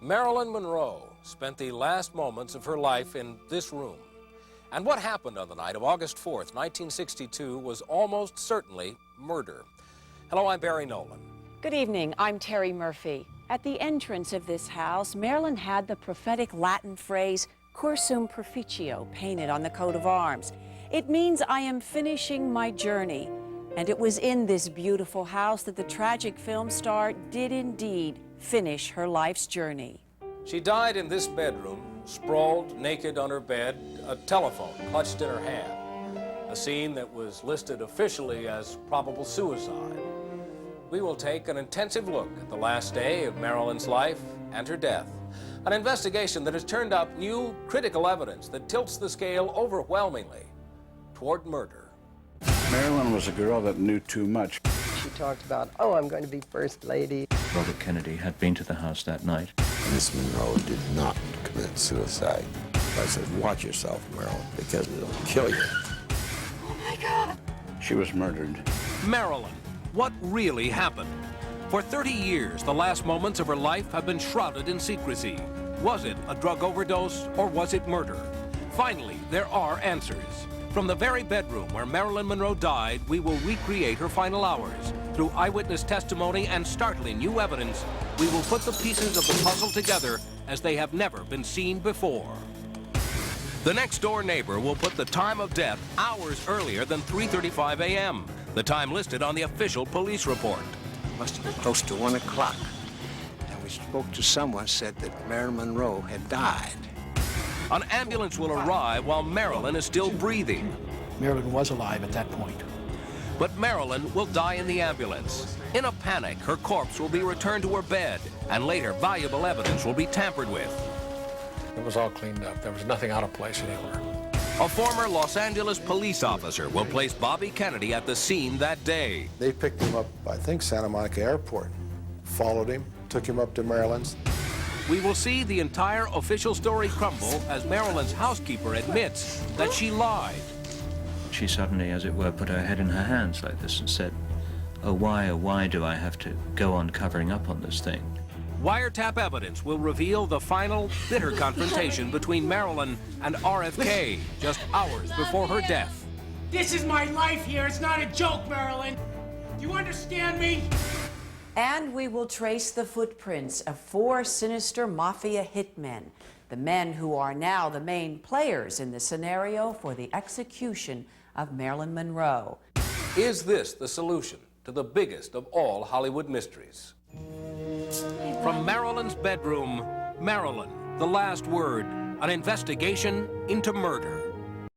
Marilyn Monroe spent the last moments of her life in this room. And what happened on the night of August 4th, 1962 was almost certainly murder. Hello, I'm Barry Nolan. Good evening, I'm Terry Murphy. At the entrance of this house, Marilyn had the prophetic Latin phrase, Cursum Perficio, painted on the coat of arms. It means I am finishing my journey. And it was in this beautiful house that the tragic film star did indeed finish her life's journey. She died in this bedroom, sprawled naked on her bed, a telephone clutched in her hand. A scene that was listed officially as probable suicide. We will take an intensive look at the last day of Marilyn's life and her death. An investigation that has turned up new critical evidence that tilts the scale overwhelmingly toward murder. Marilyn was a girl that knew too much. She talked about, oh, I'm going to be First Lady. Robert Kennedy had been to the house that night. Miss Monroe did not commit suicide. I said, watch yourself, Marilyn, because it'll kill you. Oh my God! She was murdered. Marilyn, what really happened? For 30 years, the last moments of her life have been shrouded in secrecy. Was it a drug overdose or was it murder? Finally, there are answers. From the very bedroom where Marilyn Monroe died, we will recreate her final hours. Through eyewitness testimony and startling new evidence, we will put the pieces of the puzzle together as they have never been seen before. The next-door neighbor will put the time of death hours earlier than 3:35 a.m., the time listed on the official police report. It must have been close to 1 o'clock. And we spoke to someone said that Marilyn Monroe had died. An ambulance will arrive while Marilyn is still breathing. Marilyn was alive at that point. But Marilyn will die in the ambulance. In a panic, her corpse will be returned to her bed, and later valuable evidence will be tampered with. It was all cleaned up. There was nothing out of place anywhere. A former Los Angeles police officer will place Bobby Kennedy at the scene that day. They picked him up, I think, Santa Monica Airport, followed him, took him up to Maryland's. We will see the entire official story crumble as Marilyn's housekeeper admits that she lied. She suddenly, as it were, put her head in her hands like this and said, oh, why do I have to go on covering up on this thing? Wiretap evidence will reveal the final, bitter confrontation between Marilyn and RFK just hours before her death. This is my life here. It's not a joke, Marilyn. Do you understand me? And we will trace the footprints of 4 sinister mafia hitmen, the men who are now the main players in the scenario for the execution of Marilyn Monroe. Is this the solution to the biggest of all Hollywood mysteries? From Marilyn's bedroom, Marilyn, the last word, an investigation into murder.